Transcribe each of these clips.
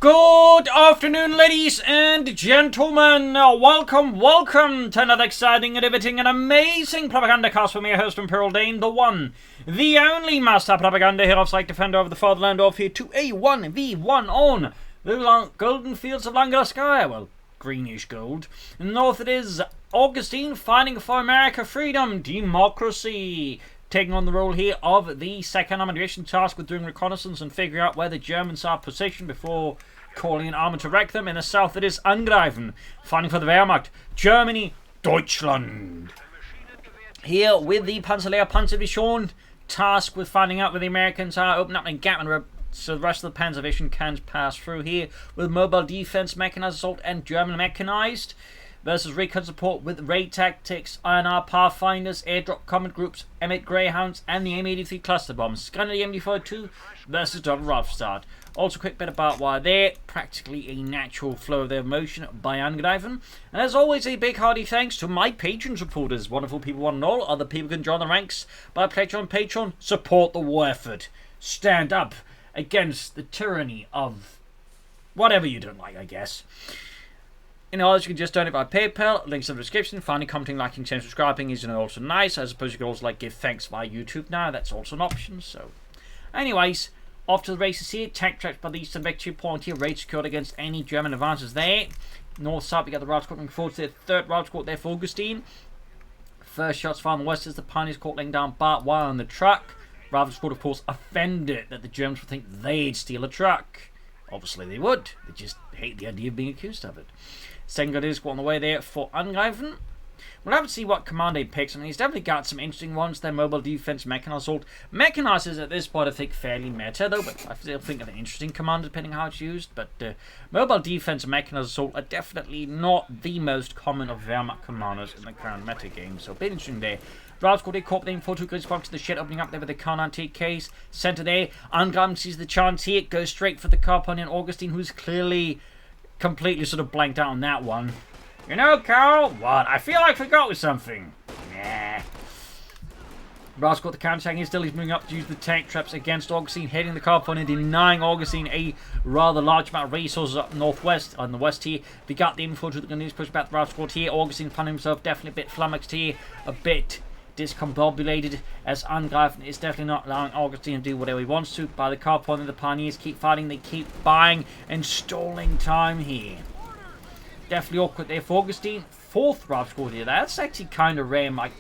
Good afternoon, ladies and gentlemen. Welcome to another exciting, riveting, and amazing Propagandacast with me, your host, Imperial Dane, the one, the only master propaganda hero, like defender of the fatherland, off here to a 1v1 on the golden fields of Langraskaya. Well, greenish gold. North it is Augustine fighting for America, freedom, democracy. Taking on the role here of the second armored division tasked with doing reconnaissance and figuring out where the Germans are positioned before calling an army to wreck them. In the south it is Angreifen, fighting for the Wehrmacht, Germany, Deutschland. Here with the Panzerdivision tasked with finding out where the Americans are, opening up a gap so the rest of the Panzer Division can pass through here with mobile defense, mechanized assault, and German mechanized. Versus Recon support with raid tactics, INR Pathfinders, airdrop combat groups, M8 Greyhounds, and the M83 cluster bombs. Scanner the MD42 versus Dr. Ralfstad. Also, a quick bit about why they're practically a natural flow of their motion by Angreifen. And as always, a big hearty thanks to my Patreon supporters. Wonderful people, one and all. Other people can join the ranks by Patreon. Support the war effort. Stand up against the tyranny of whatever you don't like, I guess. In others, you can just donate by PayPal, links in the description. Finally, commenting, liking, sharing, subscribing is also nice. I suppose you can also give thanks via YouTube now. That's also an option. So, anyways, off to the races here. Tank traps by the eastern victory point here. Raid secured against any German advances there. North side, we got the Route Squad moving forward to the third Route Squad there for Augustine. First shots fired on the west as the Pioneers caught laying down barbed wire on the truck. Route Squad, of course, offended that the Germans would think they'd steal a truck. Obviously, they would. They just hate the idea of being accused of it. Second Grenadier Squad on the way there for Angreifen. We'll have to see what command he picks. I mean, he's definitely got some interesting ones. Their mobile defense, mechanized assault. Mechanized is at this point, I think, fairly meta, though, but I still think of an interesting command depending how it's used. But mobile defense and mechanized assault are definitely not the most common of Wehrmacht commanders in the current meta game, so a bit interesting there. Route Squad, they caught them 4-2 grid spot to the shit, opening up there with the Coh2 center there. Angreifen sees the chance here, goes straight for the Carponian Augustine, who's clearly completely sort of blanked out on that one. You know, Carl, what? I feel like I forgot something. Nah. Route Squad, the counter-attack here still. He's moving up to use the tank traps against Augustine, heading the Carponian, denying Augustine a rather large amount of resources up northwest, on the west here. We got the info to the Grenadiers, push back the Route Squad here. Augustine finding himself definitely a bit flummoxed here, a bit discombobulated, as Angreifen is definitely not allowing Augustine to do whatever he wants to. By the Carponian, the Pioneers keep fighting, they keep buying and stalling time here. Definitely awkward there for Augustine. Fourth Route Squad here. That's actually kind of rare. Like,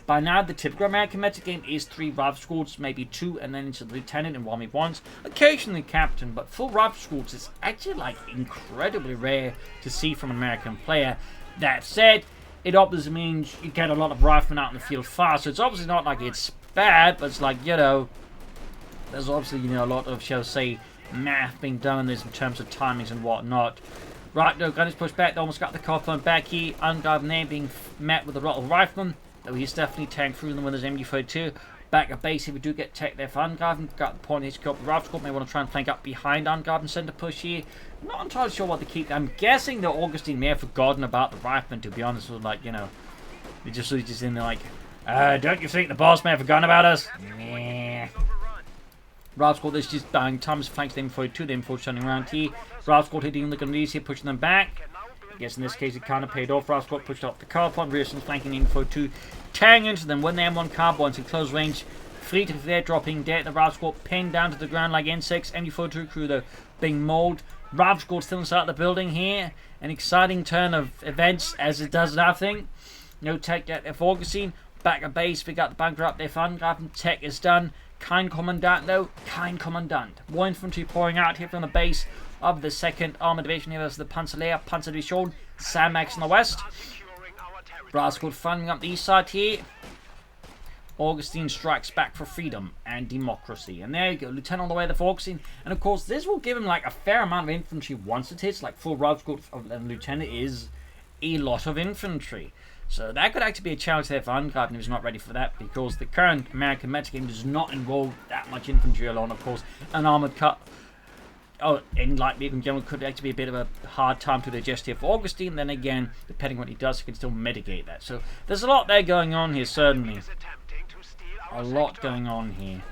by now, the typical American meta game is 3 Route Squads, maybe 2, and then into the Lieutenant and 1v1s. Occasionally Captain, but full Route Squads is actually like incredibly rare to see from an American player. That said, it obviously means you get a lot of riflemen out in the field fast, so it's obviously not like it's bad, but it's like, you know, there's obviously, you know, a lot of, shall we say, math being done in this in terms of timings and whatnot. Right, no, Gunners push back, they almost got the Carponian back here. Angreifen there being met with a lot of riflemen, though he's definitely tanked through them with his MG42. Back at base, if we do get tech there for Angreifen, got the point here to go up the Route Squad, may want to try and flank up behind Angreifen, send a push here. I'm not entirely sure what to keep. I'm guessing that Augustine may have forgotten about the riflemen, to be honest, with like, you know, they just in there like, don't you think the boss may have forgotten about us? Nah. Route Squad is just dying. Thomas flanks them for 2, them for turning around here. Route Squad hitting the Grenadiers here, pushing them back. I guess in this case it kind of paid off. Route Squad pushed up the Carpon, Rearson's flanking info 2, tearing into them when the M1 Carbones in close range. Fleet of there dropping dead. The Route Squad pinned down to the ground like N6. MG42 crew though being mauled. Route Squad still inside the building here. An exciting turn of events as it does nothing. No tech yet there for Augustine. Back at base, we got the bunker up there for Angreifen. Tech is done. Kind Commandant though. Kind Commandant. More infantry pouring out here from the base of the 2nd Armored Division here versus the Panzerdivision. Samax in the west. Route Squad funding up the east side here. Augustine strikes back for freedom and democracy. And there you go, Lieutenant on the way there for Augustine. And of course, this will give him like a fair amount of infantry once it hits. Like full Route Squad and Lieutenant is a lot of infantry. So that could actually be a challenge there for Angreifen if he's not ready for that, because the current American metagame does not involve that much infantry alone. Of course, an armored cut, any light vehicle in general could actually be a bit of a hard time to digest here for Augustine. Then again, depending on what he does, he can still mitigate that. So there's a lot there going on here, certainly. A lot going on here.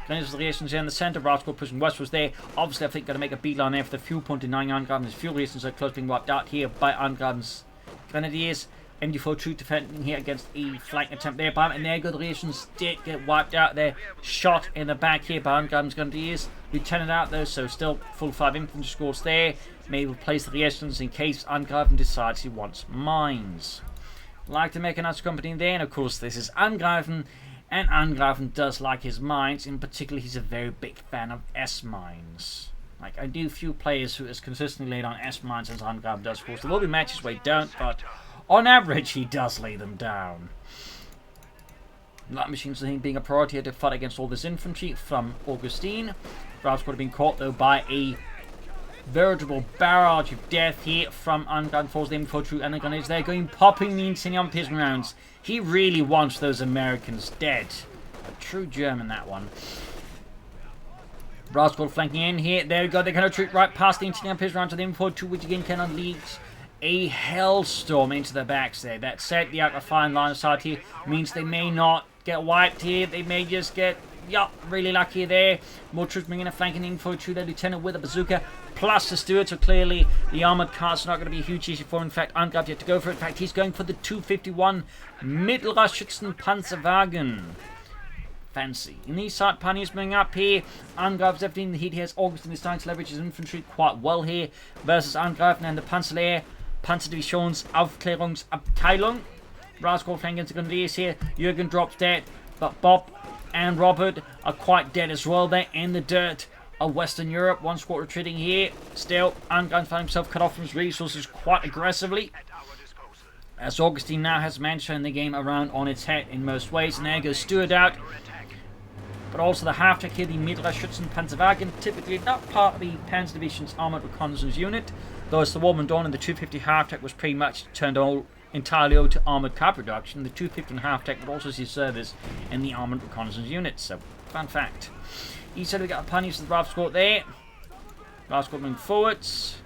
Grenadiers relations in the centre. Rascal pushing westwards there. Obviously, I think going to make a beeline there for the fuel point, denying Angreifen. Fuel relations are close being wiped out here by Angreifen's Grenadiers. MD4 defending here against a flank attempt there by him. And there go the relations did get wiped out there. Shot in the back here by Angreifen's Grenadiers. Lieutenant out though, so still full 5 infantry scores there. May replace the relations in case Angreifen decides he wants mines. Like to make a nice company there, and of course this is Angreifen. And Angreifen does like his mines. In particular, he's a very big fan of S-mines. Like, I do few players who is consistently laid on S-mines as Angreifen does. Of course, there will be matches where he don't, but on average, he does lay them down. Light machines being a priority here to fight against all this infantry from Augustine. Routes would have been caught, though, by a veritable barrage of death here from Angreifen force. The infantry and the grenadiers there going popping the Incendium Piston rounds. He really wants those Americans dead. A true German, that one. Rascal flanking in here. There we go. They kind of troop right past the Incendium Piston round to the infantry, which again can unleash a hellstorm into their backs there. That said, the out of fine line of sight here means they may not get wiped here. They may just get, really lucky there. More troops bringing a flanking infantry. Their lieutenant with a bazooka. Plus the Stuart, so clearly the armoured cars are not going to be a huge issue for him. In fact, Angreifen yet to go for it. In fact, he's going for the 251 Mittelschützen Panzerwagen. Fancy. In these side paniers coming up here. Angreifen's definitely in the heat here. Augustine is starting to leverage his infantry quite well here versus Angreifen and the Panzerlehr Panzerdivisions Aufklärungsabteilung. Rascal flanking into Grenadiers here. Jürgen drops dead, but Bob and Robert are quite dead as well. They're in the dirt of Western Europe. One squad retreating here. Still, Angreifen found himself cut off from his resources quite aggressively, as Augustine now has managed to turn the game around on its head in most ways. And there goes Stuart out. But also the half-tech here, the Mittelschützen Panzerwagen, typically not part of the Panzer Division's Armoured Reconnaissance Unit, though as the war went on and the 250 half-tech was pretty much turned entirely over to armoured car production, the 250 half-tech would also see service in the Armoured Reconnaissance Unit. So, fun fact. East side we got a punish with the Rav squad there. Rav squad moving forwards.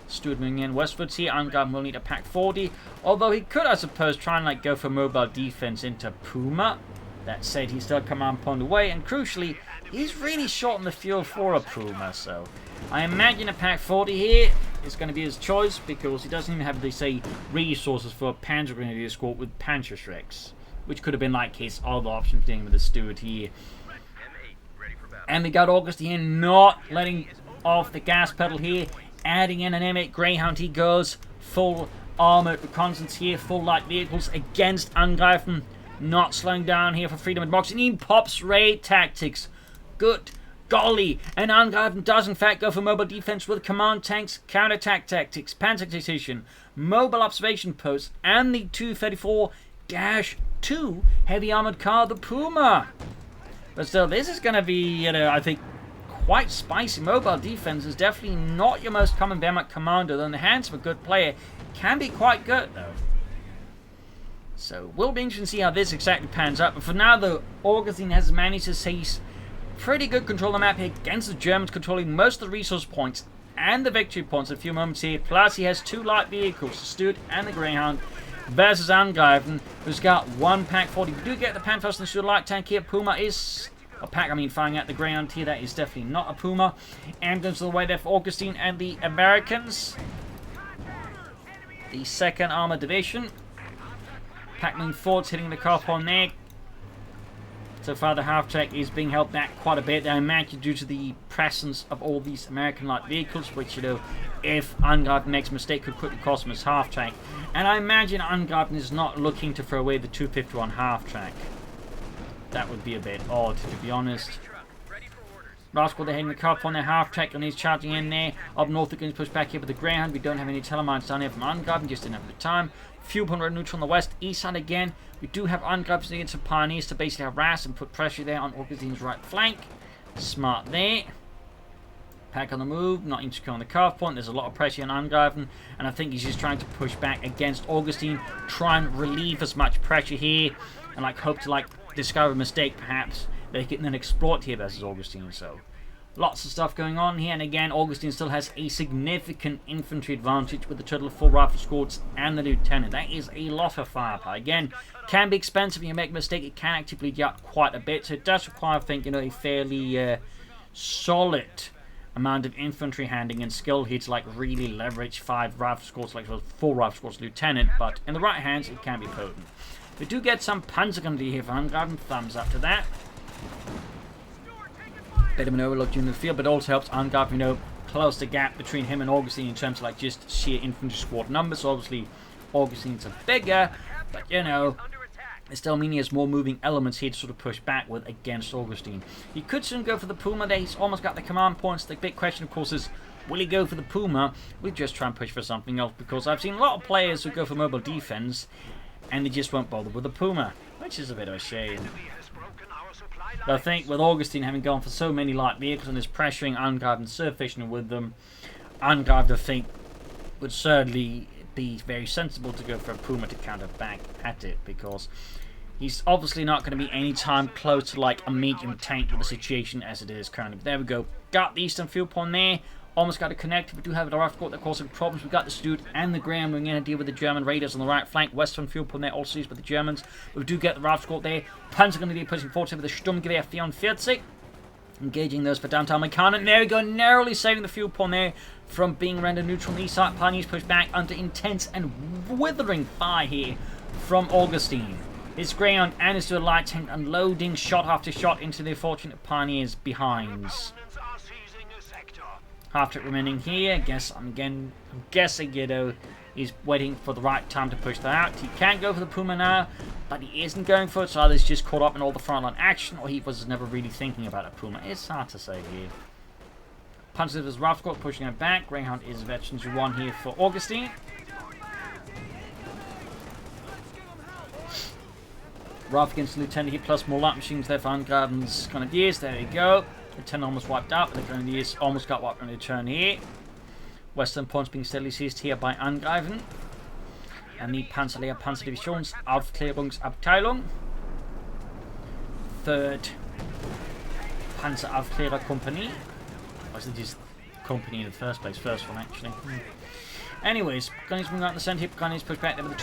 Stuart moving in westwards here. Angreifen will need a pack 40. Although he could, I suppose, try and go for mobile defense into Puma. That said, he's still command point away, and crucially, he's really short on the fuel for a Puma, so I imagine a pack 40 here is going to be his choice, because he doesn't even have, they say, resources for a Panzer Grenadier squad with Panzerschrecks, which could have been like his other option thing with the Stuart here. And we got Augustine not letting off the gas pedal here, adding in an M8 Greyhound. He goes full armoured reconnaissance here, full light vehicles against Angreifen. Not slowing down here for freedom and democracy. And he pops raid tactics. Good golly. And Angreifen does in fact go for mobile defense with command tanks, counterattack tactics, panzer tactician, mobile observation posts, and the 234-2 heavy armoured car, the Puma. But still, this is going to be, I think, quite spicy. Mobile defense is definitely not your most common Wehrmacht commander, though in the hands of a good player, can be quite good, though. So, we'll be interested to see how this exactly pans out. But for now, though, Augustine has managed to seize pretty good control of the map here against the Germans, controlling most of the resource points and the victory points in a few moments here. Plus, he has 2 light vehicles, the Stuart and the Greyhound, versus Angreifen, who's got 1 pack 40. We do get the Panthers and the Stuart light tank here. Puma is a pack, firing out the Greyhound here. That is definitely not a Puma. Ambulance to the way there for Augustine and the Americans. The 2nd Armored Division. Pack moving forwards, hitting the car upon there. So far, the half-track is being held back quite a bit. I imagine due to the presence of all these American light vehicles, which, if Angreifen makes a mistake, could quickly cost him his half-track. And I imagine Angreifen is not looking to throw away the 251 half-track. That would be a bit odd, to be honest. Rascal, they're hitting the car upon their half-track, and he's charging in there. Up north, they're going to push back here with the Greyhound. We don't have any telemines down here from Angreifen, just didn't have the time. Fuel point red neutral on the west, east side again. We do have Angreifen against some pioneers to basically harass and put pressure there on Augustine's right flank. Smart there. Pack on the move, not insecure on the carve point. There's a lot of pressure on Angreifen, and I think he's just trying to push back against Augustine, try and relieve as much pressure here, and hope to discover a mistake perhaps they can then exploit here versus Augustine. So Lots of stuff going on here, and again, Augustine still has a significant infantry advantage with the total of 4 rifle squads and the lieutenant. That is a lot of firepower. Again, can be expensive. If you make a mistake, it can actually bleed you out quite a bit. So it does require, I think, a fairly solid amount of infantry handling and skill here to really leverage 5 rifle squads, 4 rifle squads lieutenant. But in the right hands, it can be potent. We do get some Panzergrenadier here for Angreifen. Thumbs up to that. Bit of an overlook during the field, but also helps Angreifen, close the gap between him and Augustine in terms of just sheer infantry squad numbers. So obviously, Augustine's a bigger, but it still means he has more moving elements here to sort of push back with against Augustine. He could soon go for the Puma there. He's almost got the command points. The big question, of course, is will he go for the Puma? We'll just try and push for something else, because I've seen a lot of players who go for mobile defense and they just won't bother with the Puma, which is a bit of a shame. But I think with Augustine having gone for so many light vehicles and is pressuring Angreifen so efficient with them, Angreifen, I think, would certainly be very sensible to go for a Puma to counter back at it, because he's obviously not going to be any time close to a medium tank with the situation as it is currently. But there we go. Got the eastern field point there. Almost got it connected. We do have the right fort that causing problems. We've got the Stuart and the Graham. We're going to deal with the German raiders on the right flank. Western field point there also used by the Germans. But we do get the right fort there. Panzergrenadier pushing forward with the Sturmgewehr 44. Engaging those for downtown Mechanik. There we go. Narrowly saving the field point there from being rendered neutral on the east side. Pioneers push back under intense and withering fire here from Augustine. His Greyhound and his light tank unloading shot after shot into the unfortunate Pioneers behinds. After it remaining here, I'm guessing, he's waiting for the right time to push that out. He can't go for the Puma now, but he isn't going for it, so either he's just caught up in all the frontline action, or he was never really thinking about a Puma. It's hard to say here. Punches of his rough squad, pushing it back. Greyhound is veterans 1 here for Augustine. Rough against the Lieutenant here, plus more light machines there for Angreifen's Grenadiers. There we go. Lieutenant almost wiped out, but the Grenadiers almost got wiped on the turn here. Western points being steadily seized here by Angreifen. And the Panzerlehr Panzerdivisions Aufklärungsabteilung. 3rd Panzeraufklärerkompanie. Or is it just company in the first place? First one, actually. Anyways, Grenadiers moving out in the centre here. Grenadiers push back there with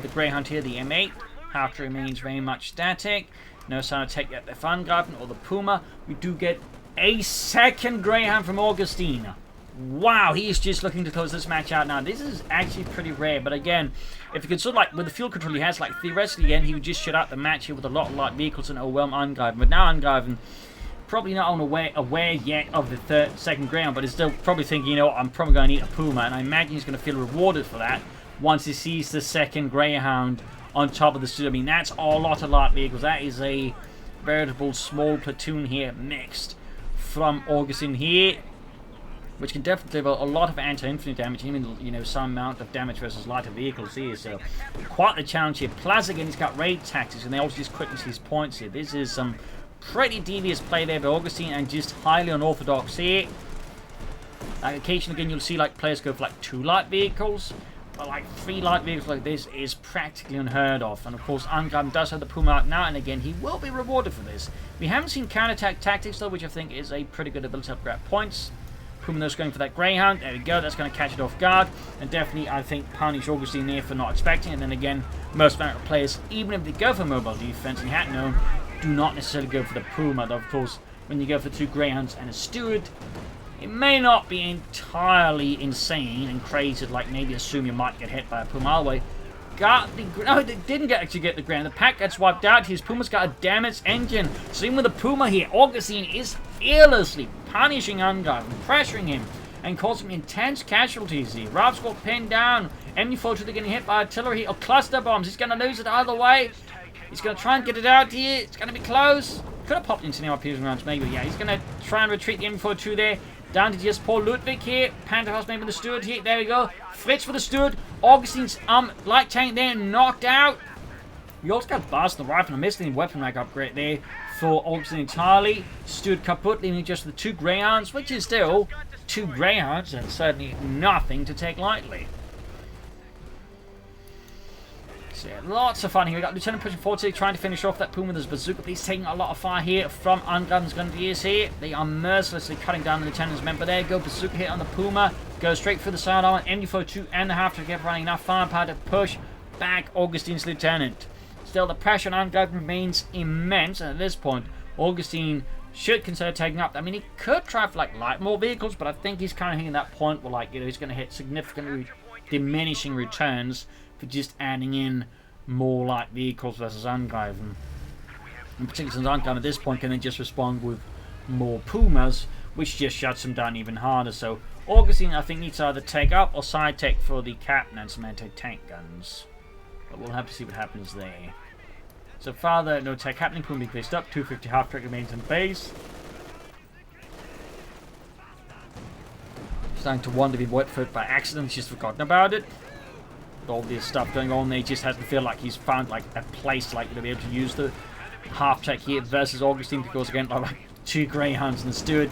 the Greyhound here, the M8. After remains very much static. No sign of tech yet. The Angreifen or the Puma. We do get a second Greyhound from Augustine. Wow, he's just looking to close this match out now. This is actually pretty rare, but again, if you consider with the fuel control he has, theoretically again, he would just shut out the match here with a lot of light vehicles and overwhelm Angreifen. But now Angreifen probably not aware yet of the second Greyhound, but is still probably thinking, I'm probably going to need a Puma, and I imagine he's going to feel rewarded for that once he sees the second Greyhound on top of the suit. I mean, that's a lot of light vehicles. That is a veritable small platoon here mixed from Augustine here, which can definitely deliver a lot of anti-infantry damage, even some amount of damage versus lighter vehicles here. So quite the challenge here. Plus again, he's got raid tactics, and they also just quickly seize points here. This is some pretty devious play there by Augustine, and just highly unorthodox here. Occasionally again, you'll see players go for 2 light vehicles. But 3 light vehicles like this is practically unheard of. And of course, Angreifen does have the Puma out now, and again, he will be rewarded for this. We haven't seen counterattack tactics though, which I think is a pretty good ability to grab points. Puma is going for that Greyhound. There we go. That's going to catch it off guard. And definitely, I think, punish Augustine there for not expecting it. And then again, most American players, even if they go for mobile defense and you hadn't known, do not necessarily go for the Puma. Though, of course, when you go for 2 Greyhounds and a Steward, it may not be entirely insane and crazy to maybe assume you might get hit by a Puma. All the way. No, they didn't actually get the ground. The pack gets wiped out. His Puma's got a damaged engine. So even with the Puma here, Augustine is fearlessly punishing Angreifen, pressuring him, and causing intense casualties here. Ralph's got pinned down. MU-42 getting hit by artillery or cluster bombs. He's going to lose it either way. He's going to try and get it out here. It's going to be close. Could have popped into the RPS rounds, maybe. Yeah, he's going to try and retreat the MU-42 there. Down to just Paul Ludwig here. Pantherhouse maybe the Steward here. There we go. Fritz for the Steward. Augustine's light tank there knocked out. We also got Bast the Rifle. I'm missing the weapon rack upgrade there for Augustine entirely. Steward kaput, leaving just the 2 Greyhounds, which is still 2 Greyhounds and certainly nothing to take lightly. So yeah, lots of fun here. We got Lieutenant pushing forward, trying to finish off that Puma with his bazooka, but he's taking a lot of fire here from Angreifen's Grenadiers here. They are mercilessly cutting down the Lieutenant's men, but there you go, bazooka hit on the Puma. Goes straight through the sidearm. MD-42 and the half-track kept running enough firepower to push back Augustine's Lieutenant. Still, the pressure on Angreifen remains immense, and at this point, Augustine should consider taking up. I mean, he could try for like light more vehicles, but I think he's kind of hitting that point where, like, you know, he's going to hit significantly diminishing returns for just adding in more light vehicles versus Angreifen. In particular, since Angreifen at this point can then just respond with more Pumas, which just shuts him down even harder. So Augustine, I think, needs to either take up or side take for the captain and some anti-tank guns. But we'll have to see what happens there. So far, no tech happening. Puma being placed up. 250 half-track remains in base. Starting to wonder if he went for it by accident. He's just forgotten about it. With all this stuff going on, he just has to feel like he's found like a place like to be able to use the half-track here versus Augustine, because again, like 2 Greyhounds and a Steward.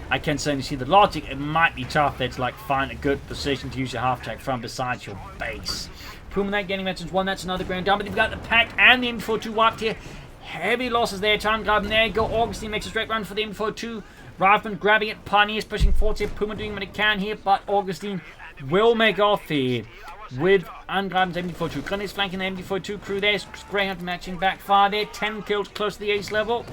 I can certainly see the logic. It might be tough there to like find a good position to use your half-track from besides your base. Puma Knight getting mentions 1, that's another ground down, but you've got the pack and the M42 wiped here. Heavy losses there to Angreifen. There you go. Augustine makes a straight run for the M42. Rifleman grabbing it. Pioneers pushing forward here. Puma doing what he can here, but Augustine will make off here with Angreifen's MD42. Grenadiers flanking the MD42 crew there. Greyhound matching back fire there. 10 kills close to the ace level.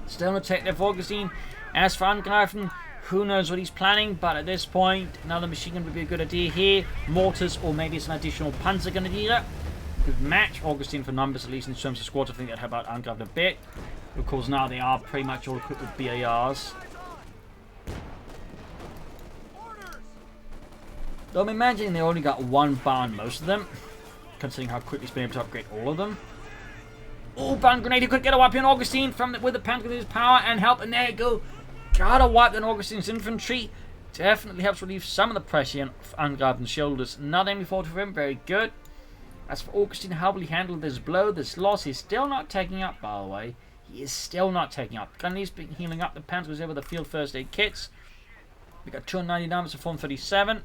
Still no tech there for Augustine. As for Angreifen, who knows what he's planning, but at this point, another machine gun would be a good idea here. Mortars or maybe some additional Panzer Grenadier could match Augustine for numbers, at least in terms of squads. I think that'd help out Angreifen a bit. Of course, now they are pretty much all equipped with BARs. Though I'm imagining they only got 1 bar on most of them, considering how quickly he's been able to upgrade all of them. Oh, Band Grenadier could get a wipe on Augustine with the Panzer Grenadier's power and help, and there you go. Got a wipe on Augustine's infantry. Definitely helps relieve some of the pressure on Angreifen's shoulders. Another MD-40 for him, very good. As for Augustine, how will he handle this blow, this loss? He's still not taking up, by the way. He is still not taking up. Grenadiers been healing up. The Panzer was there with the field first aid kits. We got 290 damage to 437.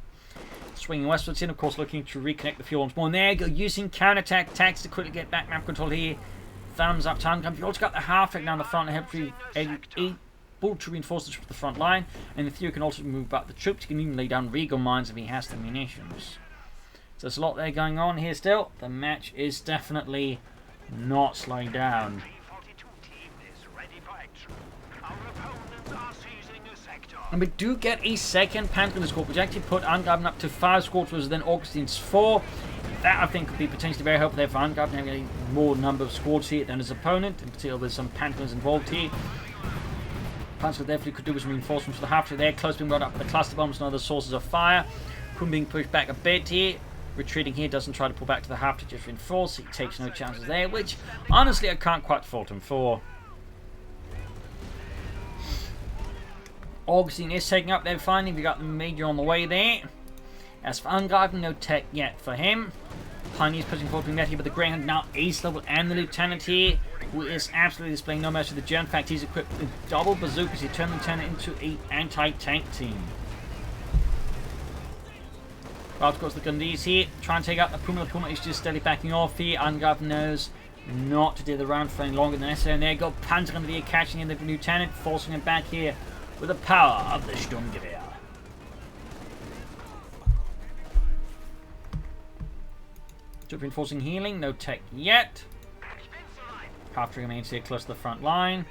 Swinging westwards in, of course, looking to reconnect the fuel once more. And there you go, using counterattack attacks to quickly get back map control here. Thumbs up to Angreifen. You've also got the half-track down the front and help to reinforce the front line, and the theory can also move back the troops. He can even lay down Recon mines if he has the munitions. So there's a lot there going on here still. The match is definitely not slowing down. And we do get a second Panzer squad, which actually put Angreifen up to 5 squads, versus then Augustine's 4. That, I think, could be potentially very helpful there for Angreifen, having a more number of squads here than his opponent, in particular with some Panzers involved here. Panzer definitely could do with some reinforcements for the half-track there. Close being brought up with the cluster bombs and other sources of fire. Puma being pushed back a bit here. Retreating here, doesn't try to pull back to the half-track, just reinforce. He takes no chances there, which, honestly, I can't quite fault him for. Augustine is taking up there finally. We got the Major on the way there. As for Angreifen, no tech yet for him. Pioneers pushing forward, being met here with the Greyhound now ace level, and the Lieutenant here, who is absolutely displaying no mercy to the German. In fact, he's equipped with double bazookas. He turned the Lieutenant into an anti-tank team. Well, of course, the Grenadiers here try and take out the Puma. The Puma is just steadily backing off here. Angreifen knows not to do the round for any longer than necessary. And there you go, Panzer Grenadier catching in the Lieutenant, forcing him back here with the power of the Sturmgewehr. Troop reinforcing healing, no tech yet. Half-track remains here close to the front line.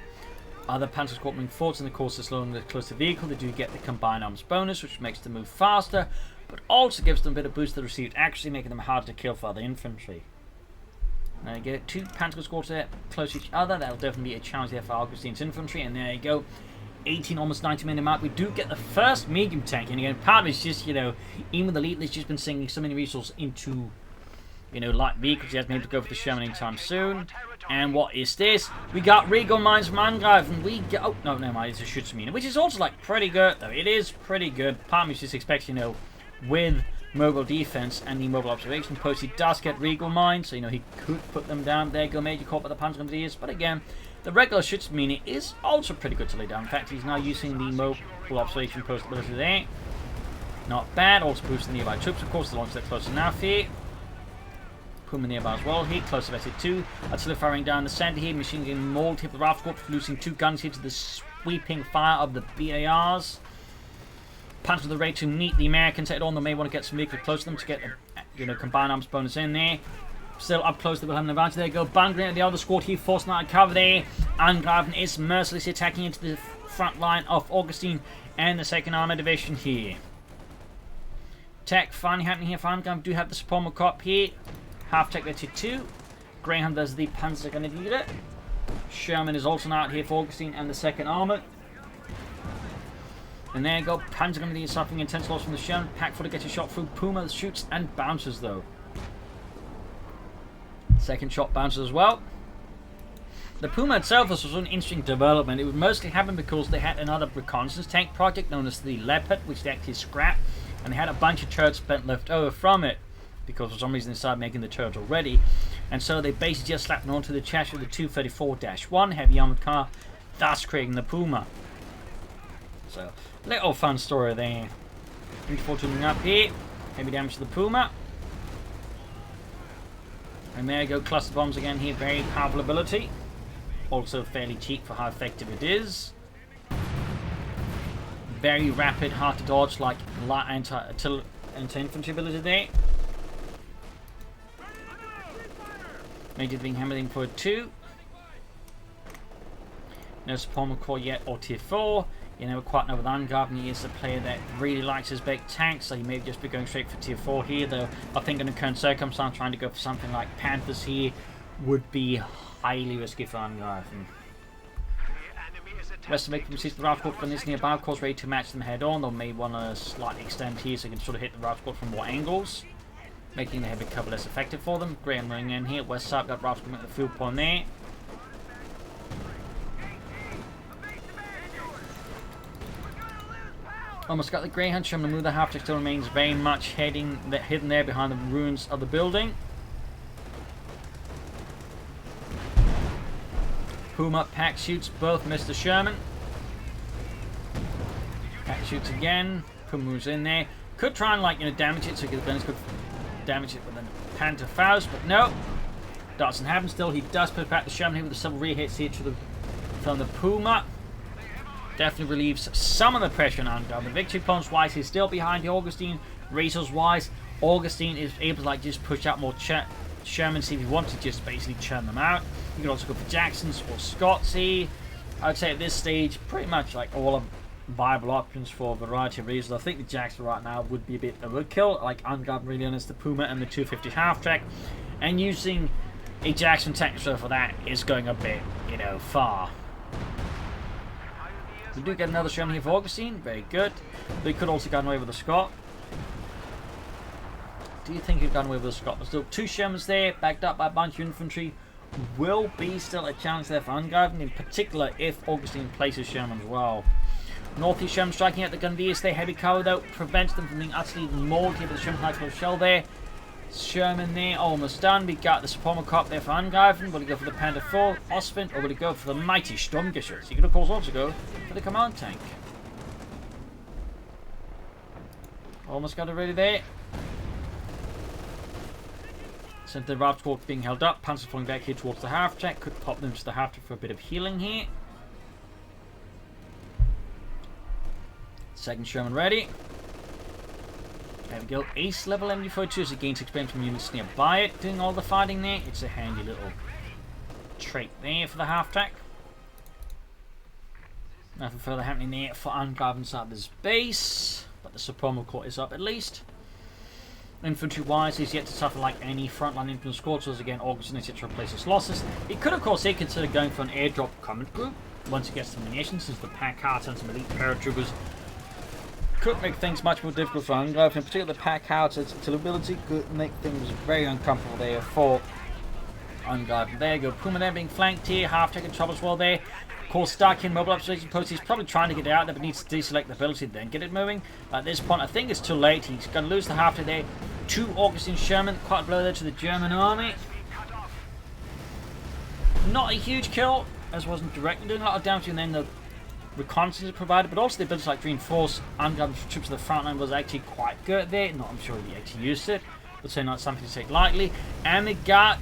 Other Panzer squad moving forwards, and of course, as long as they're close to the vehicle, they do get the combined arms bonus, which makes them move faster, but also gives them a bit of boost to the received accuracy, making them harder to kill for other infantry. Now you get 2 Panzer squads there close to each other. That'll definitely be a challenge there for Augustine's infantry, and there you go. 18, almost 90-minute mark. We do get the first medium tank, and again, part of it's just, you know, even with the Elite, they've just been sinking so many resources into, you know, light vehicles. He hasn't been able to go for the Sherman anytime soon. And what is this? We got Recon mines from Angreifen. We get, oh, no, never mind, it's a Schutzmine, which is also, like, pretty good, though. It is pretty good. Part of me just expects, you know, with mobile defense and the mobile observation post, he does get Recon mines, so, you know, he could put them down. There you go, Major caught by the Panzer Grenadiers. But again, the regular Schutzmine is also pretty good to lay down. In fact, he's now using the mobile observation post ability there. Not bad. Also boosting nearby troops, of course, as long as they're close enough here. Puma nearby as well here. Close to exit 2. Artillery firing down the center here. Machine gun mauled here for the Rifle Corps, losing 2 guns here to the sweeping fire of the BARs. Punch with the ready to meet the Americans head on. They may want to get some vehicles close to them to get the combined arms bonus in there. Still up close, they will have an advantage. There you go, bungling at the other squad here, forcing out a cover there. Angreifen is mercilessly attacking into the front line of Augustine and the 2nd Armored Division here. Attack finally happening here for Angreifen. Do have the Supremo Cop here. Half tech there to 2. Greyhound does the Panzergrenadier. Sherman is also out here for Augustine and the 2nd Armored. And there you go, Panzergrenadier suffering intense loss from the Sherman. Pack footer gets a shot through. Puma shoots and bounces though. Second shot bounces as well. The Puma itself was an interesting development. It would mostly happen because they had another reconnaissance tank project known as the Leopard, which they actually scrapped, and they had a bunch of turrets spent left over from it because for some reason they started making the turrets already, and so they basically just slapped it onto the chassis of the 234-1 heavy armored car, thus creating the Puma. So, little fun story there. Beautiful tuning up here. Heavy damage to the Puma. And there you go, cluster bombs again here, very powerful ability. Also fairly cheap for how effective it is. Very rapid, hard to dodge, like light anti-infantry ability there. Major being hammered in for 2. No Supremo Corps yet, or tier 4. You never quite know with Angreifen. He is a player that really likes his big tanks, so he may just be going straight for tier 4 here, though I think in the current circumstance trying to go for something like Panthers here would be highly risky for Angreifen. Rest of the from the Rifle Corps from this nearby, of course, ready to match them head on. They may want to slightly extend here so they can sort of hit the Rifle Corps from more angles, making the heavy cover less effective for them. Graham running in here, west side, got Rifle Corps at the field point there. Almost got the Greyhound. Sherman move the half-tech still remains very much hidden there behind the ruins of the building. Puma pack shoots, both miss the Sherman. Pack shoots again. Puma moves in there. Could try and damage it so the guns could damage it with a Panther Faust, but no. Doesn't happen. Still, he does put back the Sherman here with the several rear hits here from the Puma. Definitely relieves some of the pressure on Angreifen. Victory points wise, he's still behind the Augustine. Resource wise, Augustine is able to just push out more Sherman, see if he wants to just basically churn them out. You can also go for Jacksons or Scots here. I would say at this stage, pretty much all viable options for a variety of reasons. I think the Jackson right now would be a bit overkill. Like Angreifen really honest, the Puma and the 250 half track, and using a Jackson tank for that is going a bit, far. We do get another Sherman here for Augustine, very good. They could also get away with a Scot. Do you think you've gone away with a Scot? There's still 2 Shermans there, backed up by a bunch of infantry. Will be still a challenge there for Angreifen, in particular if Augustine places Sherman as well. Northeast Sherman striking at the Gundiers there, heavy cover though, prevents them from being utterly mauled here with the Sherman high shell there. Sherman there, almost done. We got the Supremo Cop there for Angreifen. Will he go for the Panther 4, Osvin, or will he go for the mighty Sturmgeschütz? He could of course also go for the command tank. Almost got it ready there. Since the Rifle Corps being held up, Panzer falling back here towards the half track. Could pop them to the half track for a bit of healing here. Second Sherman ready. There we go. Ace level MD42 as it gains experience from units nearby it, doing all the fighting there. It's a handy little trait there for the half track. Nothing further happening there for Angreifen inside of this base, but the Supremo Corps is up at least. Infantry wise, he's yet to suffer like any frontline infantry squad, so again, Augustine is yet to replace his losses. He could, of course, consider going for an airdrop combat group once he gets some munitions, since the pack cards and some elite paratroopers could make things much more difficult for Angreifen. In particular, the pack houses ability could make things very uncomfortable there for Angreifen. There you go, Puma there being flanked here, half taking trouble as well there. Of course, Starkin mobile observation post, he's probably trying to get it out there, but needs to deselect the ability, then get it moving. At this point, I think it's too late. He's going to lose the half there. 2 Augustine Sherman, quite a blow there to the German army. Not a huge kill, as wasn't directly doing a lot of damage, and then the reconnaissance provided, but also the ability to reinforce Angreifen's troops to the front line was actually quite good there. Not I'm sure he actually used it, but so not something to take lightly. And they got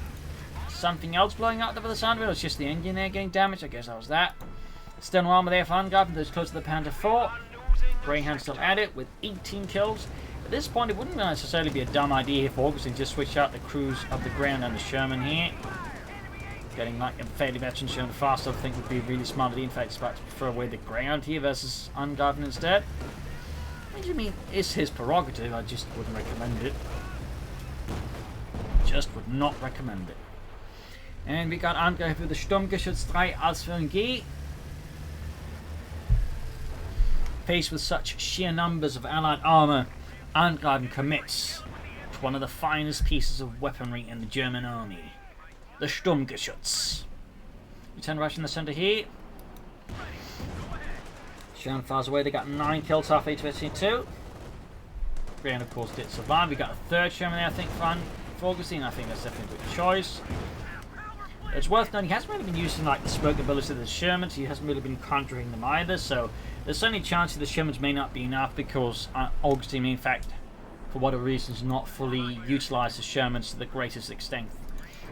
something else blowing up there for the sound of it. It was just the engine there getting damaged. I guess that was that. Stern armor there for Angreifen. Those close to the Panther 4. Greyhound still at it with 18 kills. At this point, it wouldn't necessarily be a dumb idea here for Augustine to just switch out the crews of the ground and the Sherman here. Getting like a fairly veteran Sherman fast, I think would be really smart. In fact, it's about to throw away the Greyhound here versus Angreifen instead. Which, I mean, it's his prerogative. I just wouldn't recommend it. Just would not recommend it. And we got Angreifen with the Sturmgeschütz 3 als für ein G. Faced with such sheer numbers of allied armor, Angreifen commits to one of the finest pieces of weaponry in the German army, the Sturmgeschütz. We turn right in the center here. Sherman fires away. They got 9 kills half HVC2. Greyhound, of course, did survive. We got a third Sherman there, I think, for Augustine. I think that's definitely a good choice. It's worth noting he hasn't really been using like the smoke ability of the Shermans. He hasn't really been conjuring them either. So there's certainly a chance that the Shermans may not be enough because Augustine, in fact, for whatever reasons, not fully utilised the Shermans to the greatest extent.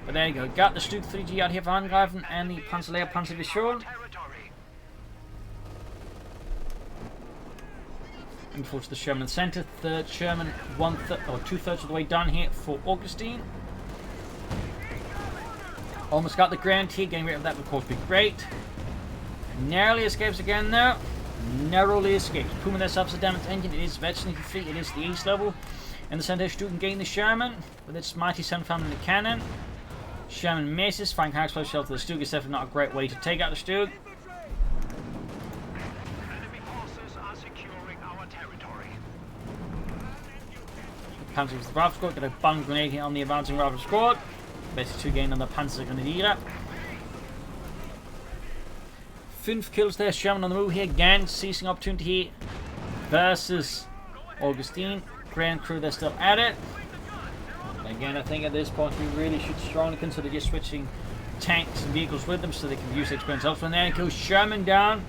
But there you go. Got the Stuke 3G out here for Angreifen and the Panzerlehr Panzerdivision. Looking forward to the Sherman in the centre. Third Sherman, 2/3 of the way done here for Augustine. Almost got the Grand here. Getting rid of that would of course be great. Narrowly escapes again though. Narrowly escapes. Puma their subs damage engine. It is virtually complete. It is the ace level. In the centre, Stuke gain the Sherman with its mighty 7mm cannon. Sherman misses. Firing high explosive shell to the Stuke is definitely not a great way to take out the Stuke. Panzer with the Rav squad. Got a bung grenade here on the advancing Rav squad. Basically 2 gained on the Panzer Grenadier. 5 kills there. Sherman on the move here again. Seizing opportunity here versus Augustine. Grand crew, they're still at it. Again, I think at this point we really should strongly consider just switching tanks and vehicles with them so they can use the experience elsewhere. There goes Sherman down.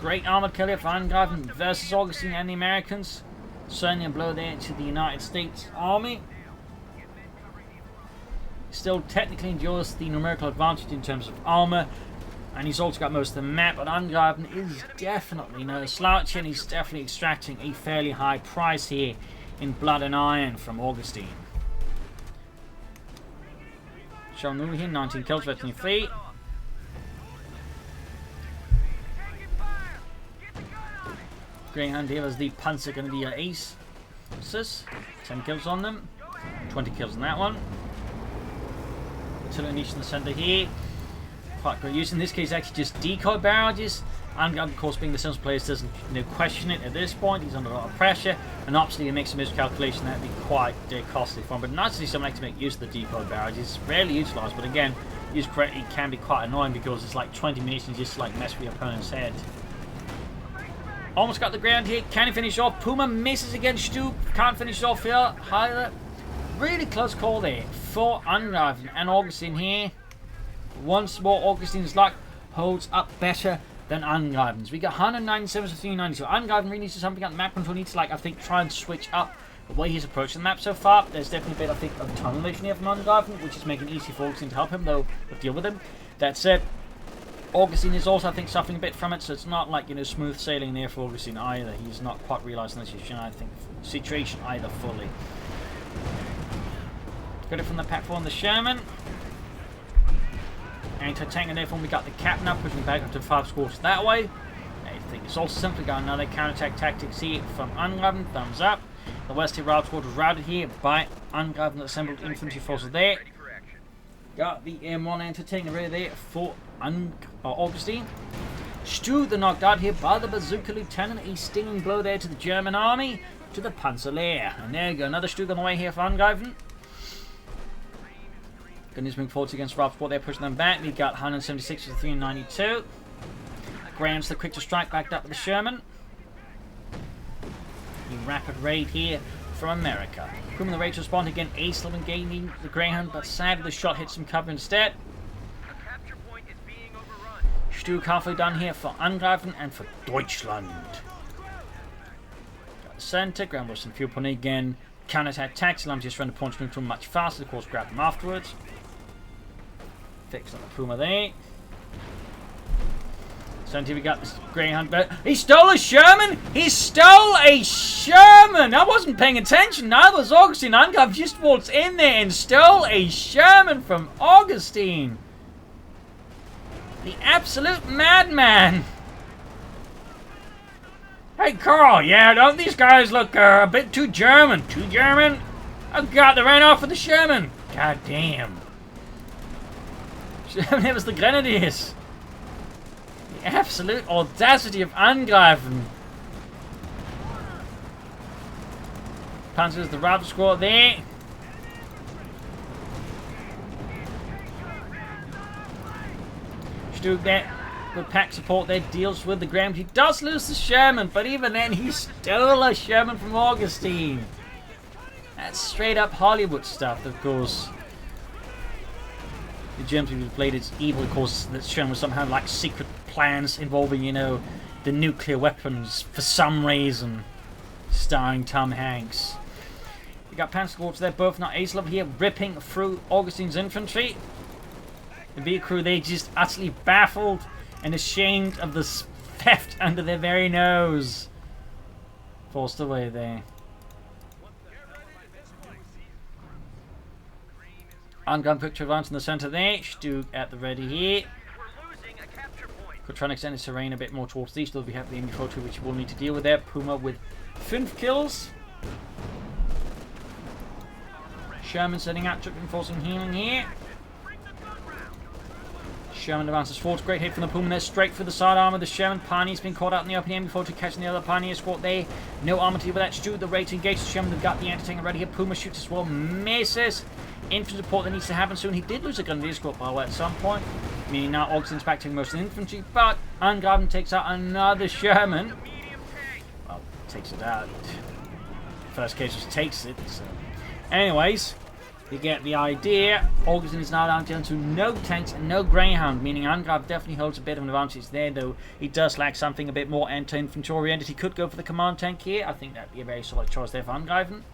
Great armored killer for Angreifen versus Augustine and the Americans. Certainly a blow there to the United States Army. Still technically enjoys the numerical advantage in terms of armor, and he's also got most of the map, but Angreifen is definitely no slouch, and he's definitely extracting a fairly high price here in blood and iron from Augustine. Sherman here, 19 kills, 23. Greyhound here as the Panzer Grenadier Ace. 10 kills on them, 20 kills on that one. Artillery niche in the centre here. Quite great use. In this case, actually just decoy barrages. And of course, being the sensible player doesn't question it at this point. He's under a lot of pressure, and obviously, he makes a miscalculation that'd be quite costly for him. But nice to see someone like to make use of the decoy barrages. Rarely utilised, but again, used correctly can be quite annoying because it's like 20 munitions just to like mess with your opponent's head. Almost got the ground here. Can he finish off? Puma misses against Stuke. Can't finish off here either. Really close call there for Angreifen and Augustine here. Once more, Augustine's luck holds up better than Angreifen's. We got 197 to 392. Angreifen really needs to do something on the map control. Needs to, like, I think, try and switch up the way he's approaching the map so far. There's definitely a bit, I think, of tunnel vision here from Angreifen, which is making it easy for Augustine to help him, though, or deal with him. That said, Augustine is also, I think, suffering a bit from it, so it's not like, smooth sailing there for Augustine either. He's not quite realising the situation either fully. Got it from the platform, the Sherman. Anti-tank, and therefore we got the cap now, pushing back up to 5 squads that way. I think it's also simply got another counter-attack tactics here from Angreifen. Thumbs up. The West here Rav squad was routed here by Angreifen assembled infantry forces there. Got the M1 anti-tank array there for Augustine. Stuke, knocked out here by the bazooka lieutenant. A stinging blow there to the German army, to the Panzerlehr. And there you go, another Stuke on the way here for Angreifen. Goodness, moving forwards against Rav squad, they're pushing them back. We got 176 to 392. Graham's the quick to strike, backed up with the Sherman. The rapid raid here from America. Crewman the raid to respond again. Ace level gaining the Greyhound, but sadly the shot hits some cover instead. Stuke halfway done here for Angreifen and for Deutschland. Got the center. Ground Western fuel point again. Counter-attack tactics allows you to run the points into them much faster. Of course, grab them afterwards. Fix on the Puma there. So we got this Greyhound. He stole a Sherman! He stole a Sherman! I wasn't paying attention. Neither was Augustine. Angreifen just waltzed in there and stole a Sherman from Augustine. The absolute madman. Hey, Carl. Yeah, don't these guys look a bit too German? Too German? Oh, God, they ran off with the Sherman. God damn. It was the Grenadiers. The absolute audacity of Angreifen. Panzers the Raptor squad there. Stug there. Good pack support there. Deals with the ground. He does lose the Sherman, but even then he stole a Sherman from Augustine. That's straight up Hollywood stuff, of course. The Germans who played its evil, of course, that Sherman was somehow like secret plans involving, you know, the nuclear weapons for some reason. Starring Tom Hanks. We got Panzer squads there, both not ace level here, ripping through Augustine's infantry. The V crew, they just utterly baffled and ashamed of the theft under their very nose. Forced away there. Ungun picture advance in the center there. Stug at the ready here. Could try and extend his terrain a bit more towards the east. Though we have the MB-42, which we'll need to deal with there. Puma with 5 kills. Sherman setting out, enforcing healing here. Sherman advances forward. Great hit from the Puma there. Straight through the side armor. The Sherman Pioneer's been caught out in the open MB-42, catching the other Pioneer squad there. No armor to deal with that. Stug the raid to engage the Sherman. They've got the anti-tank ready here. Puma shoots as well. Misses. Infantry support that needs to happen soon. He did lose a Grenadier squad, by the way, at some point. Meaning now Augustine's back taking most of the infantry. But Angreifen takes out another Sherman. Well, takes it out. First case just takes it. So. Anyways, you get the idea. Augustine is now down to no tanks and no Greyhound. Meaning Angreifen definitely holds a bit of an advantage there. Though he does lack something a bit more anti-infantry oriented. He could go for the command tank here. I think that would be a very solid choice there for Angreifen.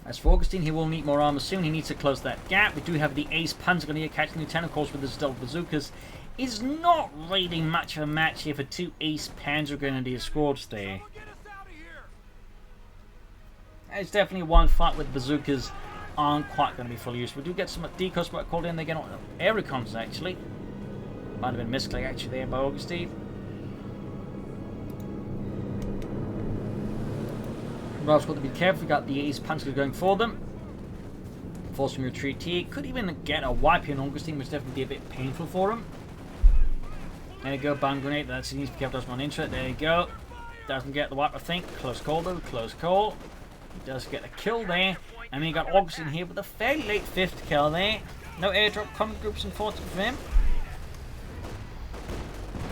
As for Augustine, he will need more armor soon. He needs to close that gap. We do have the Ace Panzer Grenadier catching the 10, of course, with the stealth bazookas. Is not really much of a match here for 2 Ace Panzer Grenadier squads there. It's definitely one fight with bazookas aren't quite going to be fully used. We do get some decoys called in. They get on air recons actually. Might have been misclick actually there by Augustine. Ralph's got to be careful. We got the Ace Panzer going for them. Forcing retreat here. Could even get a wipe here on Augustine, which definitely be a bit painful for him. There you go, bomb grenade. That's he needs to be careful, doesn't want into it. There you go. Doesn't get the wipe, I think. Close call though, close call. He does get a kill there. And then you got Augustine here with a fairly late 5th kill there. No airdrop combat groups unfortunately for him.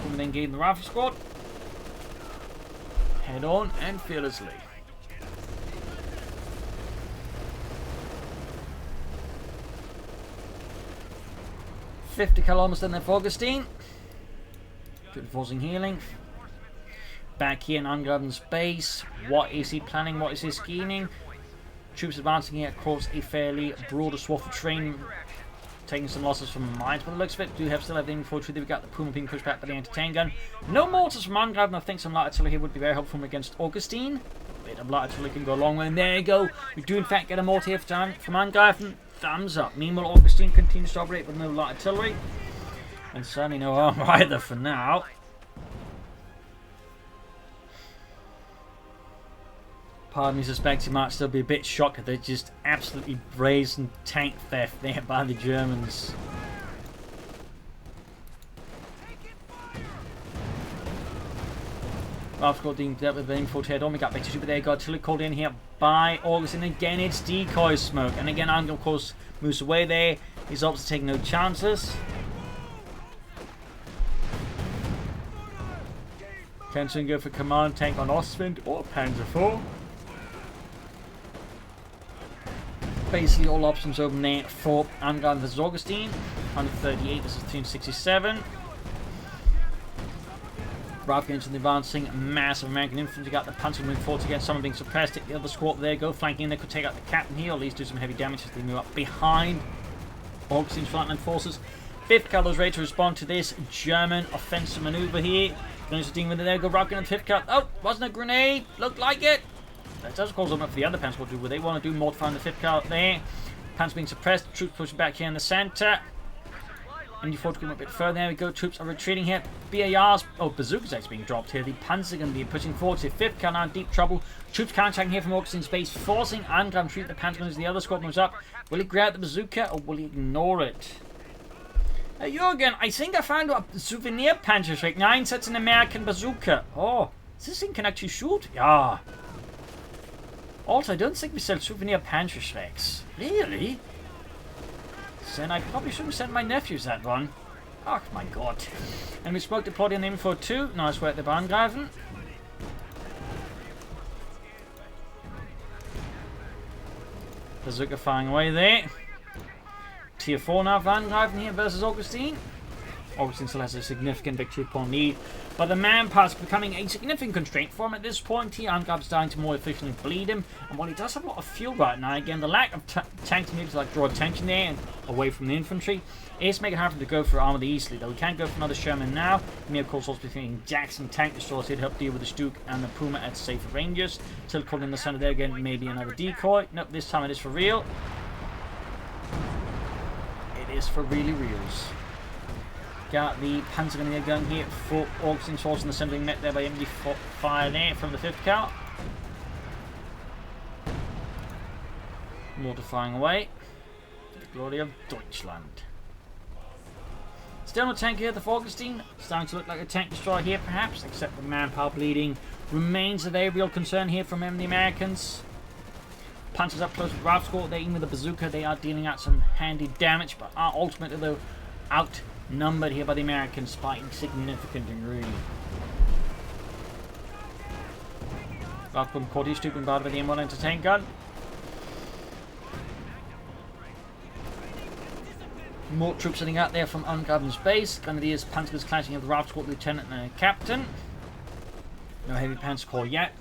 And then gain the rifle squad. Head on and fearlessly. 50 kill almost in there for Augustine. Good forcing healing. Back here in Angreifen's base. What is he planning? What is he scheming? Troops advancing here across a fairly broader swath of terrain. Taking some losses from mines, but the looks of it, do have still have the infantry. We've got the Puma being pushed back by the anti-tank gun. No mortars from Angreifen. I think some light artillery here would be very helpful against Augustine. A bit of light artillery can go a long way. And there you go. We do in fact get a mortar here from Angreifen. Thumbs up. Meanwhile, Augustine continues to operate with no light artillery. And certainly no armor either for now. Part of me suspects he might still be a bit shocked that they're just absolutely brazen tank theft there by the Germans. Ralph's got deemed dealt with the infiltrated on. We got Victor, but there got artillery called in here by Augustine. Again, it's decoy smoke. And again, Angel, of course, moves away there. He's obviously taking no chances. Can soon go for command tank on Ostwind or Panzer IV. Basically, all options open there for Angreifen versus Augustine. 138 versus 367. Rav against the advancing massive American infantry. Got the Panzer moving forward again. Some are being suppressed. The other squad there go flanking in. They could take out the captain here, or at least do some heavy damage as they move up behind Augustine's frontline forces. 5th Cavalry is ready to respond to this German offensive maneuver here. Gunners are dealing with it there. Go Rav in the 5th Cav. Oh, wasn't a grenade. Looked like it. That does cause them up for the other Panzer to do what they want to do. More to find the 5th Cav there. Panzer being suppressed. Troops pushing back here in the center. MD4 going a bit further. There we go. Troops are retreating here. BARs. Oh, bazookas actually being dropped here. The Panzer are going to be pushing forward to 5th Cav now in deep trouble. Troops counterattacking here from Augustine's base, forcing Angreifen to shoot the Panzer as the other squad moves up. Will he grab the bazooka or will he ignore it? Jürgen, I think I found a souvenir Panzerschreck. 9 sets an American bazooka. Oh, this thing can actually shoot? Yeah. Also, I don't think we sell souvenir Panzerschrecks. Really? Then I probably shouldn't send my nephews that one. Oh my god. And we spoke to Plotty on info 2. Nice work there by Angreifen. Bazooka firing away there. Tier 4 now for Angreifen here versus Augustine. Augustine still has a significant victory upon lead, but the manpower is becoming a significant constraint for him at this point here. Angreifen's starting to more efficiently bleed him, and while he does have a lot of fuel right now, again, the lack of tanks needs to like draw attention there and away from the infantry is making it hard for him to go for armor easily, though he can go for another Sherman now. He may of course also be thinking Jackson tank destroyers here to help deal with the Stuke and the Puma at safer ranges. Still caught in the center there again, maybe another decoy. Nope, this time it is for real. It is for really reals. Got the Panzer going to get going here for Augustine's force in the center, being met there by MD fire there from the 5th Cav. Mortar firing away. For the glory of Deutschland. Still no tank here, the Augustine. Starting to look like a tank destroyer here, perhaps, except the manpower bleeding remains a very real concern here from the Americans. Panzers up close with Rav squad. They're in with the bazooka. They are dealing out some handy damage, but are ultimately, though, outnumbered here by the Americans by a significant degree. Rav from Coh2 Stuke bombarded by the M1 anti-tank gun. More troops sitting out there from Angreifen's base. Grenadiers, Panzers clashing with the Rav squad lieutenant and captain. No heavy Panzer corps yet.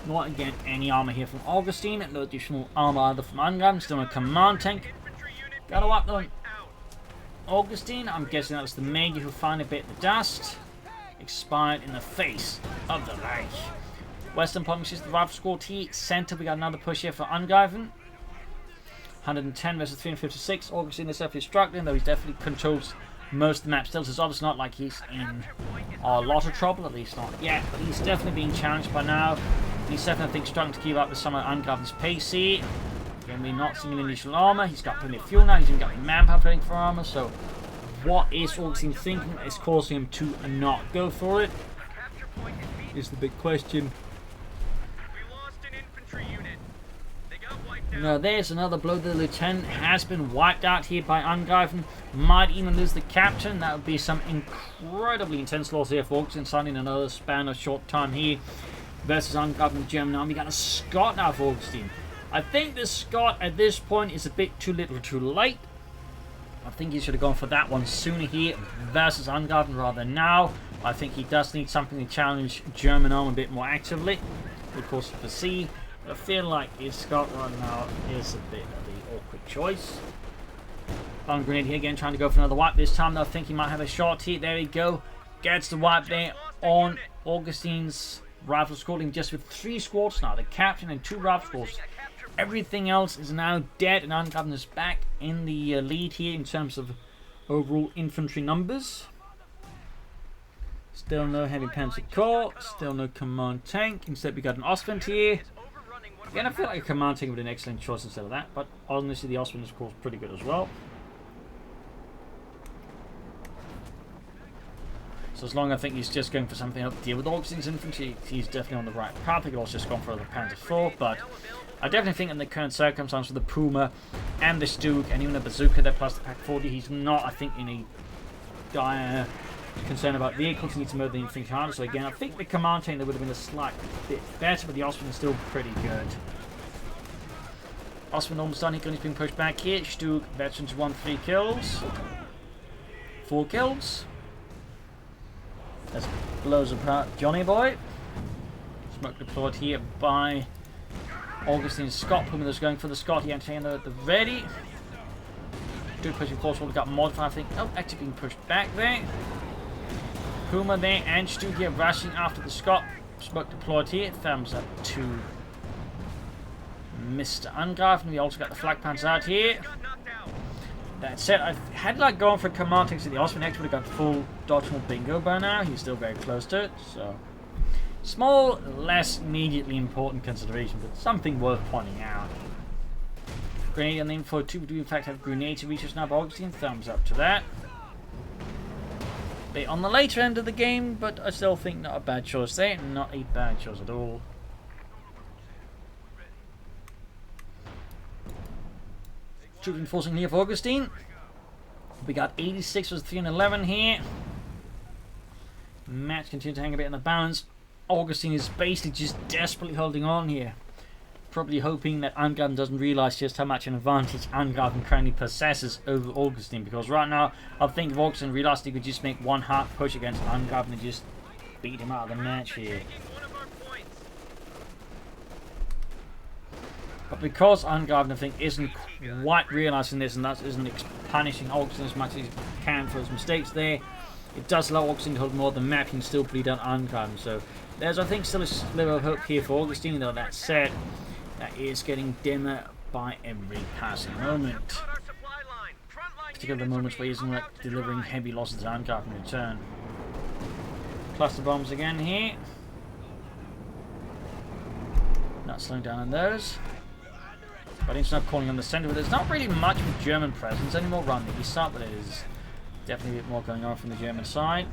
Not again any armor here from Augustine. No additional armor either from Angreifen. Still no command tank. Gotta wipe them. Augustine, I'm guessing that was the Major who finally bit the dust. Expired in the face of the Reich. Western provinces, the Rav squad T. Center, we got another push here for Angreifen. 110 versus 356. Augustine is definitely struggling, though he definitely controls most of the map still. So it's obviously not like he's in a lot of trouble, at least not yet. But he's definitely being challenged by now. He's definitely, I think, struggling to keep up with some of Angreifen's pace here. Again, we're not seeing initial armor. He's got plenty of fuel now. He's even got the manpower filling for armor. So what is Augustine thinking is causing him to not go for it? Is the big question. Now there's another blow. The lieutenant has been wiped out here by Angreifen. Might even lose the captain. That would be some incredibly intense loss here for Augustine, signing another span of short time here versus Angreifen German army. Got a Scot now for Augustine. I think the Scot at this point is a bit too little too late. I think he should have gone for that one sooner here versus Angreifen rather than now. I think he does need something to challenge German army a bit more actively. Of course, for C. I feel like his Scot right now is a bit of the awkward choice. Bomb grenade here again, trying to go for another wipe. This time, though, I think he might have a shot here. There we go. Gets the wipe there on Augustine's rifle squad, just with 3 squads now. The captain and 2 rifle squads. Everything else is now dead, and Angreifen is back in the lead here in terms of overall infantry numbers. Still no heavy panzer corps. Still no command tank. Instead, we got an Ostwind here. Again, I feel like a command tank would be an excellent choice instead of that, but honestly, the Ostwind is, of course, pretty good as well. So as long as I think he's just going for something to deal with Augustine's infantry, he's definitely on the right path. He could also just gone for the Panzer IV, but I definitely think in the current circumstances with the Puma and the Stuke and even the Bazooka there plus the Pak 40, he's not, I think, in a dire concern about vehicles. He needs to move the infantry harder. So again, I think the command tank there would have been a slight bit better, but the Ostwind is still pretty good. Ostwind almost done. He's being pushed back here. Stuke, veterans 1-3 kills. 4 kills. That's blows apart Johnny Boy. Smoke deployed here by Augustine Scott. Puma is going for the Scott. He entertained at the ready. Good pushing force. Will got modified. I think. Oh, actually being pushed back there. Puma there and Stu here rushing after the Scott. Smoke deployed here. Thumbs up to Mr. Angreifen. We also got the flak pants out here. That said, I had like gone for command tanks to the Osman X would have got full dodgeable bingo by now. He's still very close to it, so small, less immediately important consideration, but something worth pointing out. Grenade on the info 2, we do in fact have grenade to reach us now by Augustine. Thumbs up to that. Bit on the later end of the game, but I still think not a bad choice there. Not a bad choice at all. Troop reinforcing here for Augustine. We got 86 versus 311 here. Match continues to hang a bit in the balance. Augustine is basically just desperately holding on here. Probably hoping that Angreifen doesn't realise just how much an advantage Angreifen currently possesses over Augustine. Because right now, I think if Augustine realised he could just make one hard push against Angreifen and just beat him out of the match here. But because Angreifen, I think, isn't quite realising this and that isn't punishing Augustine as much as he can for his mistakes there, it does allow Augustine to hold more of the map and still bleed out Angreifen. So there's, I think, still a sliver of hope here for Augustine, though that said, that is getting dimmer by every passing moment. Particularly the moments where he isn't like delivering heavy losses to Angreifen in return. Cluster bombs again here. Not slowing down on those. But it's not calling on the centre, but there's not really much of a German presence anymore around the east side, but there's definitely a bit more going on from the German side.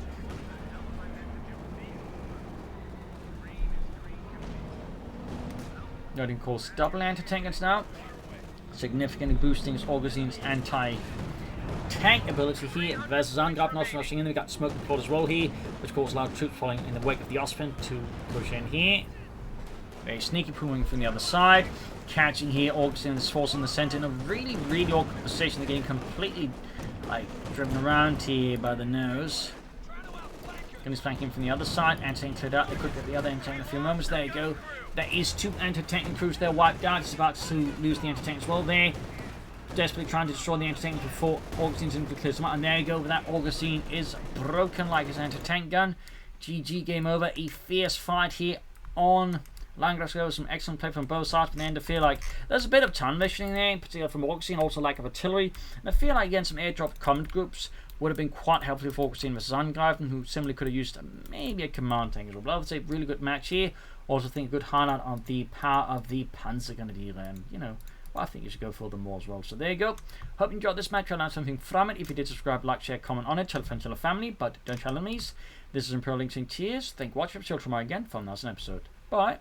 Noting course double anti-tankers now, significantly boosting Augustine's anti-tank ability here versus Angreifen. Also rushing in, we got smoke deployed as well here, which caused a lot of troops following in the wake of the Osman to push in here. Very sneaky pooling from the other side. Catching here, Augustine's force in the center in a really, really awkward position. They're getting completely like driven around here by the nose. Going to flank in from the other side. Anti-tank cleared out. They could get the other anti-tank in a few moments. There you go. There is two anti-tank crews there wiped out. He's about to lose the anti-tank as well there. Desperately trying to destroy the anti-tank before Augustine's in to clear them out. And there you go. That Augustine is broken like his anti-tank gun. GG, game over. A fierce fight here on Langraskaya. Some excellent play from both sides, but I feel like there's a bit of tunnel visioning there, in particular from Augustine, also lack of artillery. And I feel like again some airdrop command groups would have been quite helpful for Augustine versus Angreifen, who similarly could have used maybe a command tank as well. But I would say really good match here. Also think a good highlight on the power of the Panzergrenadier, and you know, well, I think you should go for them more as well. So there you go. Hope you enjoyed this match. I learned something from it. If you did, subscribe, like, share, comment on it. Tell a friend, tell a family, but don't tell enemies. This is Imperial Link saying cheers. Thank you for watching. I'll see you tomorrow again for another episode. Bye.